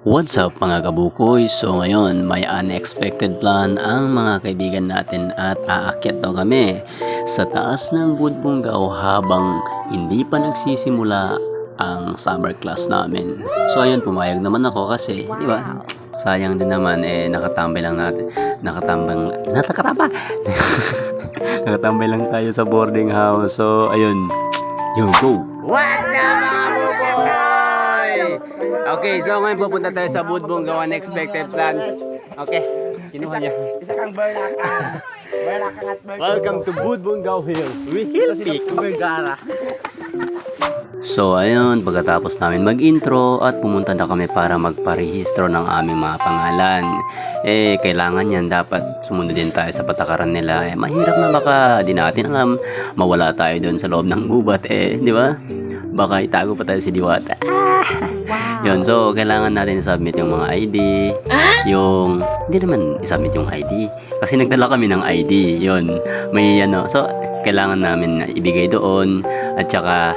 What's up mga kabukoy? So ngayon may unexpected plan ang mga kaibigan natin at aakyat daw kami sa taas ng Budbungaw habang hindi pa nagsisimula ang summer class namin. So ayun, pumayag naman ako kasi, di ba? Sayang din naman nakatambay lang natin. Nakatambay lang tayo sa boarding house. So ayun, go! What's up mga buboy? Okay, so ngayon pupunta tayo sa Budbungaw Unexpected Plan. Okay, kinuha niya. Isa kang Berlaka. Berlaka at Berlaka. Welcome to Budbungaw Hill. We hill peak. Bergara. So ayun, pagkatapos namin mag-intro at pumunta na kami para magparehistro ng aming mga pangalan. Kailangan yan, dapat sumunod din tayo sa patakaran nila. Mahirap na baka di natin alam, mawala tayo doon sa loob ng gubat di ba? Baka itago pa tayo si Diwata. Yun, so kailangan natin i-submit yung mga ID. Hindi naman i-submit yung ID. Kasi nagdala kami ng ID. Yun, may so kailangan namin na ibigay doon. At saka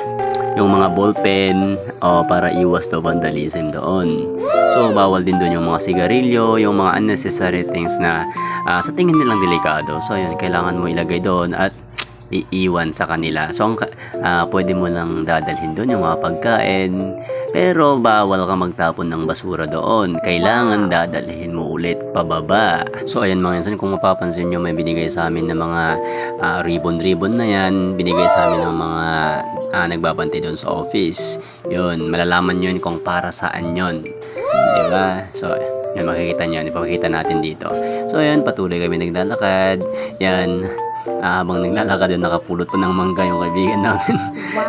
yung mga ballpen para iwas daw vandalism doon. So bawal din doon yung mga sigarilyo, yung mga unnecessary things na sa tingin nilang delikado. So yun, kailangan mo ilagay doon at iiwan sa kanila. So pwede mo lang dadalhin doon yung mga pagkain, pero bawal ka magtapon ng basura doon. Kailangan dadalhin mo ulit pababa. So ayan mga insan, kung mapapansin nyo, may binigay sa amin ng mga ribbon na yan. Binigay sa amin ng mga nagbabantay doon sa office. Yun, malalaman nyo yun kung para saan yun, diba? So yan, makikita nyo, ipapakita natin dito. So ayan, patuloy kami naglalakad. Yan, habang naglalakad yun, nakapulot pa ng mangga yung kaibigan namin.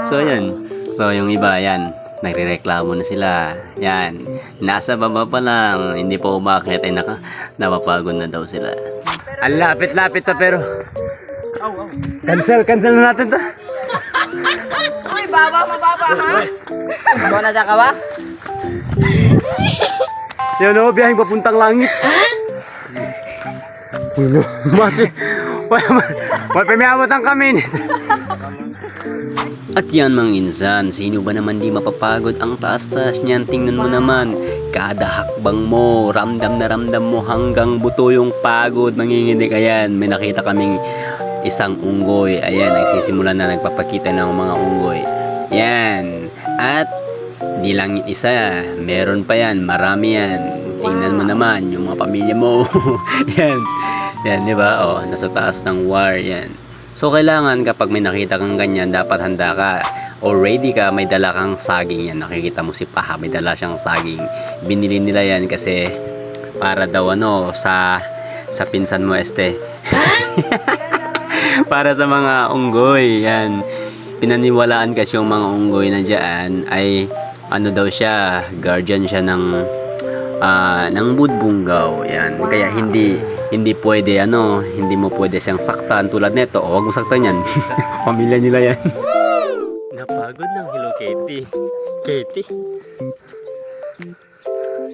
So ayan, so yung iba, yan, nagrereklamo na sila. Yan, nasa baba pa lang, hindi pa umakit, napapagod na daw sila. Ang lapit-lapit na pero cancel na natin to. Uy, mababa ha? Ikaw na ka ba? Yan o, biyaheng papuntang langit. Ulo, masi. Wala pamiamot ang kami. At yan mga insan, sino ba naman di mapapagod ang taas-taas niyan? Tingnan mo naman, kada hakbang mo, ramdam na ramdam mo hanggang buto yung pagod, manginginig. Ayan, may nakita kaming isang unggoy. Ayan, nagsisimula na nagpapakita ng mga unggoy. Yan, at di lang yung isa, meron pa yan, marami yan. Tingnan mo naman yung mga pamilya mo. Yan, di ba? Nasa taas ng war yan. So kailangan kapag may nakita kang ganyan, dapat handa ka. Already ka, may dala kang saging yan. Nakikita mo si Paha, may dala siyang saging. Binili nila yan kasi para daw sa pinsan mo para sa mga unggoy. Yan. Pinaniwalaan kasi yung mga unggoy na dyan ay daw siya, guardian siya ng Budbungaw. Yan. Kaya hindi pwede hindi mo pwede siyang saktan tulad nito. Huwag mo saktan yan. Pamilya nila yan. Napagod ng Hello Kitty. Kitty.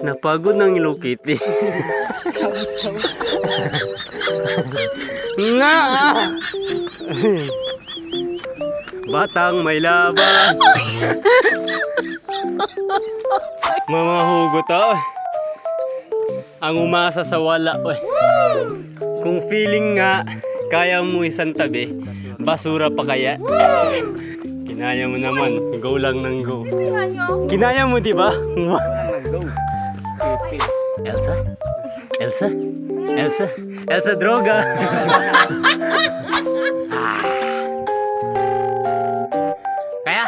Napagod ng Hello Kitty. Nga! Batang may laban. Mga hugot ang umasa sa wala. Kung feeling nga kaya mo isang tabi, basura pa kaya? Kinaya mo naman, go lang ng go. Kinaya mo, di ba? Elsa droga. Kaya?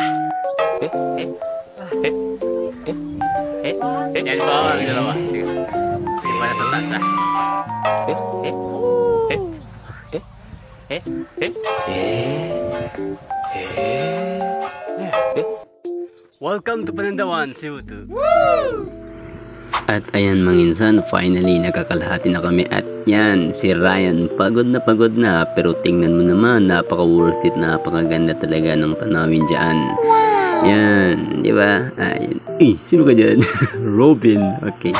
Yan po, ang dalawa. Sige. Sige pa na sa tasa. Welcome to Panandawan, Cebu. At ayan mga insan, finally nakakalahati na kami. At yan, si Ryan, pagod na, pero tingnan mo naman, napaka-worth it, napakaganda talaga ng tanawin dyan. Yan, di ba? Ayun. Sino ka dyan? Robin, okay.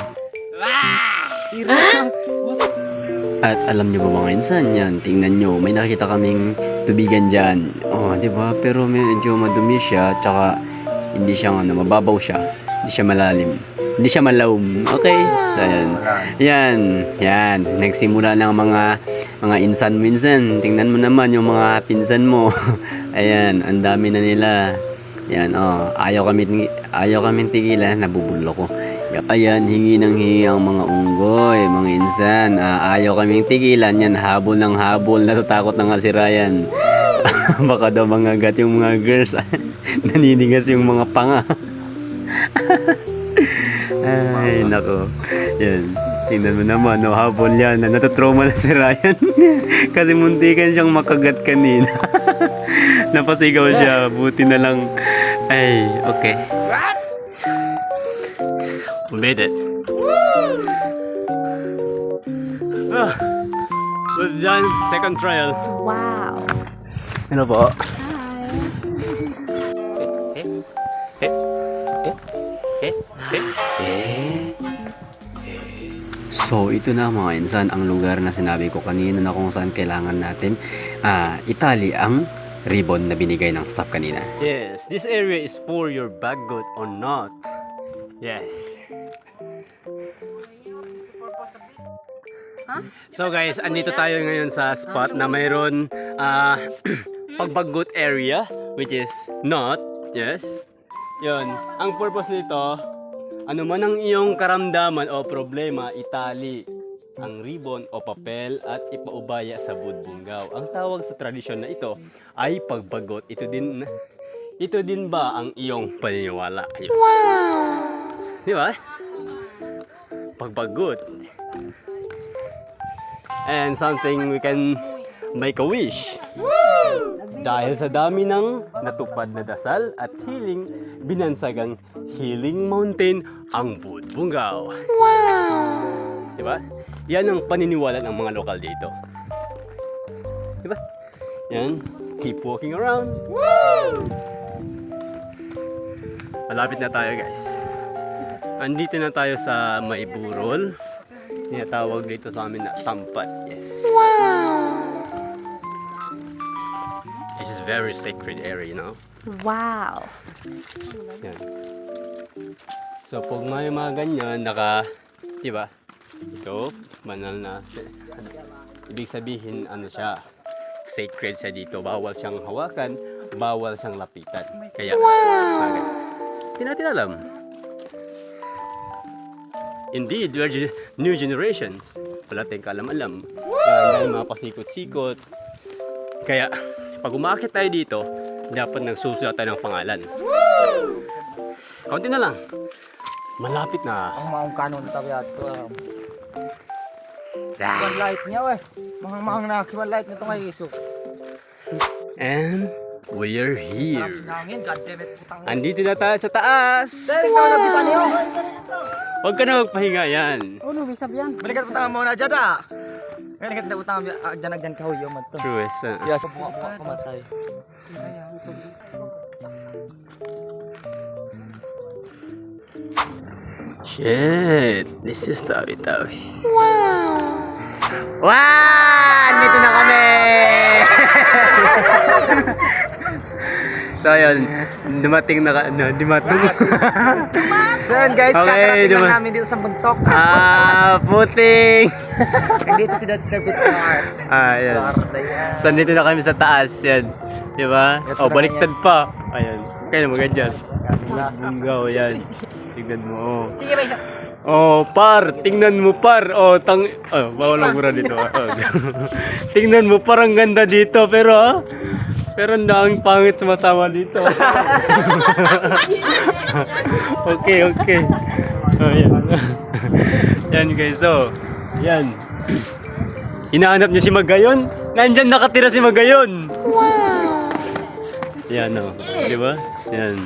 At alam nyo ba mga insan, yan, tingnan nyo, may nakita kaming tubigan dyan. Di ba? Pero medyo madumi siya, tsaka hindi siya mababaw siya. Hindi siya malalim. Hindi siya malawm. Okay? So, yan. Nagsimula ng mga insan minsan. Tingnan mo naman yung mga pinsan mo. Ayan, ang dami na nila. Yan, ayaw kami tigilan, nabubulo ko. Ayan, hingi ng hingi ang mga unggoy, mga insan. Ayaw kaming tigilan, yan, habol ng habol. Natatakot na nga si Ryan. Baka daw mangagat yung mga girls. Naninigas yung mga panga. Ay, nako. Yan. Tingnan mo naman, habol yan. Natatrauma na si Ryan. Kasi muntikan siyang makagat kanina. Napasigaw siya. Buti na lang. Ay, okay. What? We made it. We've done second trial. Wow. Ano po? So, ito na mga insan, ang lugar na sinabi ko kanina na kung saan kailangan natin itali ang ribbon na binigay ng staff kanina. Yes, this area is for your bagot or not. Yes. So guys, andito tayo ngayon sa spot na mayroon pagbagot area, which is not. Yes. Yun. Ang purpose nito, ano man ang iyong karamdaman o problema, itali ang ribbon o papel at ipaubaya sa budbunggaw. Ang tawag sa tradisyon na ito ay pagbagot. Ito din ba ang iyong paniniwala? Wow! Di ba? Pagbagot. And something we can make a wish. Woo! Dahil sa dami ng natupad na dasal at healing, binansagang Healing Mountain ang Budbunggaw. Wow! Diba? Yan ang paniniwala ng mga lokal dito. Diba? Yan. Keep walking around. Woo! Malapit na tayo guys. Andito na tayo sa Maiburol. Tinatawag dito sa amin na Tampat. Yes. Wow! This is very sacred area, you know? Wow. Yan. So, pag may mga ganyan, diba? Ito, banal na. Ibig sabihin, ano siya? Sacred siya dito. Bawal siyang hawakan, bawal siyang lapitan. Kaya, hindi natin alam. Indeed, we're new generations. Wala tayong kaalam-alam. Dahil mga pasikot-sikot. Kaya, pag umakit tayo dito, dapat nagsusulat tayo ng pangalan. Kaunti na lang. Malapit na. Ang maong kanon tabi ato. Kiwan light niya weh. Mahang na kiwan light nito ngay iso. And we're here. Nangin, god damn it, putang. Andito na tayo sa taas. Dahil ikaw nabitan niyo. Huwag ka na magpahinga yan. Ano bisa biyan? Balikat putang mo na jada. Ngayon kita putang agdan kahoy yo madto. True, yes. Ya sa buka kamatay. Shit, this is tawi-tawi. Wow! Andito na kami! So ayun, dumating na dumating. So yun guys, Okay, kakarating lang namin dito sa buntok. Puting! Dito si Dad David Clark. Ayan. So andito na kami sa taas, yan. Di ba? Oh, baliktad pa. Ayan. Kaya mag-adjust. Bunggaw, yan. Tignan mo, oh. Sige ba isa? Oh, par, tingnan mo par. Oh, bawal ang mura dito. Tingnan mo, parang ganda dito, pero ang daang pangit sumasama dito. Okay. Oh, yan. Yan guys, so, yan. Hinahanap niyo si Magayon? Nandyan nakatira si Magayon. Wow! Yan o, di ba? Yan.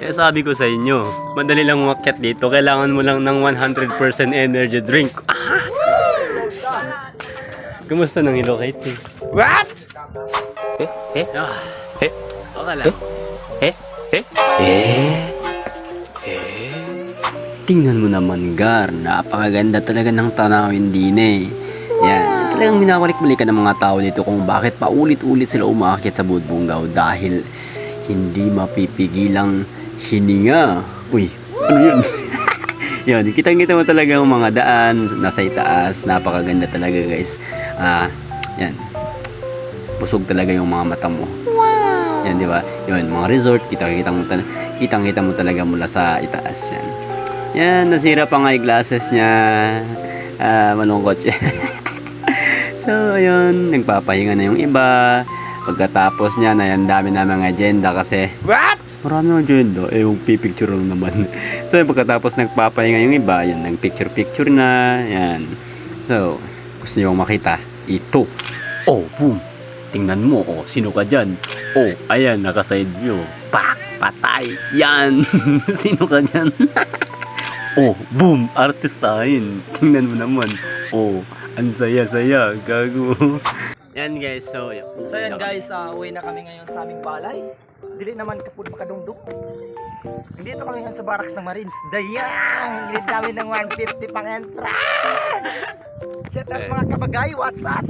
Kaya sabi ko sa inyo, madali lang umakyat dito. Kailangan mo lang ng 100% energy drink. Kumusta nang ilocate? What? Okay lang. Tingnan mo naman, Gar. Napakaganda talaga ng tanawin din eh. Yan. Talagang minabalik-balikan ng mga tao dito kung bakit paulit-ulit sila umakyat sa Budbunggaw dahil hindi mapipigilang hininga. Uy, Ano yun? Yun, kitang-kita mo talaga yung mga daan nasa itaas. Napakaganda talaga guys. Yan. Busog talaga yung mga mata mo. Wow! Yan, di ba? Yun, mga resort, kitang-kita mo talaga mula sa itaas. Yan. Yan, nasira pa nga yung glasses niya. Malungkot siya. So, ayun, nagpapahinga na yung iba. Pagkatapos niya, ang dami na mga agenda kasi marami ang agenda. Yung pipicture lang naman. So, pagkatapos nagpapahinga yung iba, yan, nag-picture na. Yan. So, gusto nyo makita? Ito. Oh, boom. Tingnan mo, oh, sino ka dyan? Oh, ayan, naka-side view. Pak! Patay! Yan! Sino ka dyan? Oh, boom! Artistahin. Tingnan mo naman. Oh, ang saya-saya. Gago. Yan guys, so yan. So yan guys, uwi na kami ngayon sa aming balay. Dili naman kapud makadungdong. Dito kami ngayon sa barracks ng Marines. Dayang! Hindi namin ng 150 pang entrance! Shout out mga kabagay, what's up?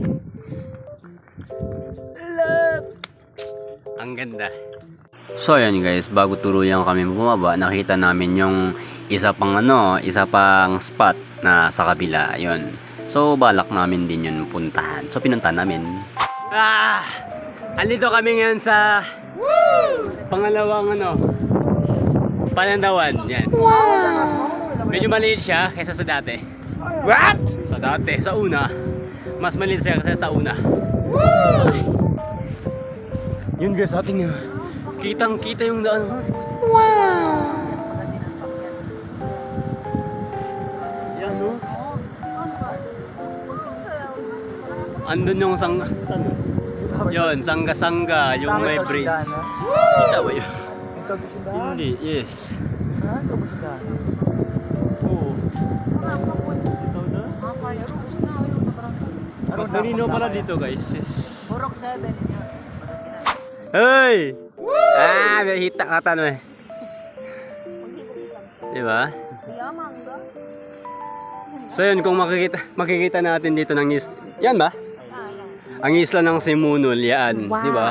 Love! Ang ganda. So yan guys, bago tuluyan kami bumaba, nakita namin yung isa pang spot na sa kabila, yun. So balak namin din yun puntahan. So pinuntahan namin. Andito kami ngayon sa pangalawang Panandawan, yan. Medyo maliit siya kaysa sa dati. What? Sa dati, sa una, mas maliit siya kaysa sa una. Yun guys, ating kitang-kita yung daan. Wow! Yan, no? Andun yung yun, sangga-sangga, yung may bridge. Kita ba yun? Hindi, yes. Oo. Mas malinaw pala dito guys. Yes. Purok 7. Hey! May hita ka tanong eh. Diba? So yun, kung makikita natin dito ng yan ba? Ang isla ng Simunul, yan. Wow. Diba?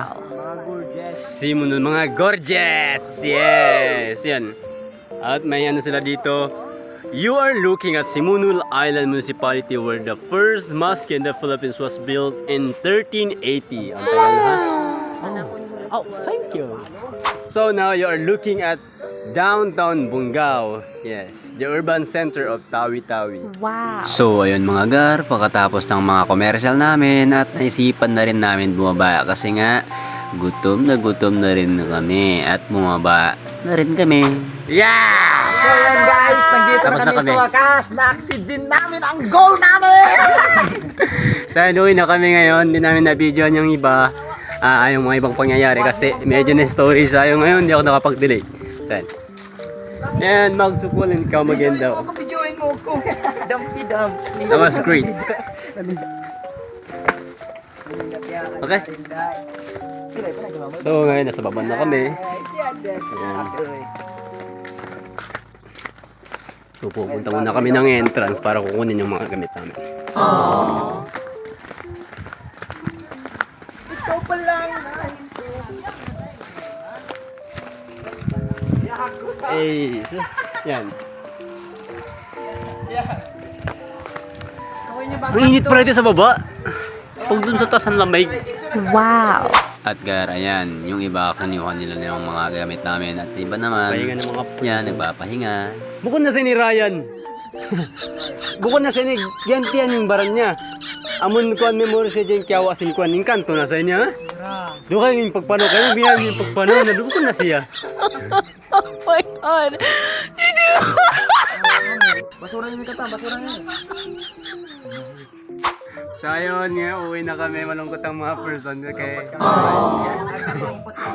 Simunul, mga gorgeous! Yes! Yan. At may sila dito. You are looking at Simunul Island Municipality where the first mosque in the Philippines was built in 1380. Ang tagal ha? Oh, thank you. So now you are looking at downtown Bungao. Yes, the urban center of Tawi-Tawi. Wow. So ayun mga gar, pagkatapos ng mga commercial namin at naisipan na rin namin bumaba kasi nga gutom na rin kami at bumaba na rin kami. Yeah! So yan guys, nandito Tapos na na kami kami. sa wakas. Na-achieve din namin ang goal namin! So uwi na kami ngayon, hindi namin na-videoan yung iba. Yung mga ibang pangyayari kasi medyo na story siya. Yung ngayon, hindi ako nakapag-delay. So yan, magsukulin ka maganda. Kapidyoin mo ko. Dampi-dampi. That was great. Okay. So ngayon, nasa baba na kami. Ayan. So pupunta muna kami ng entrance para kukunin yung mga gamit namin. Ito pa lang. Eh, so, yan. Ang init pala dito sa baba. Pag dun sa taas ang lamig. Wow. At gar, ayan, yung iba kinuha nila na yung mga gamit namin at iba naman, pahinga ng mga yan, nagpapahinga. Bukod na ni Ryan. Bukod na ni Gantian yung baran niya. Amon kuan memory sa dyan kyawa sin kuan yung kanto na sa niya. Doon kayo yung pagpano, kayo biyan yung pagpano na doon na siya. Oh my God. Basura niyo kata, basura niyo. So ayun nga, uwi na kami, malungkot ang mga person. Okay.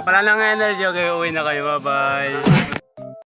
Wala nang energy, okay, uwi na kayo, bye bye.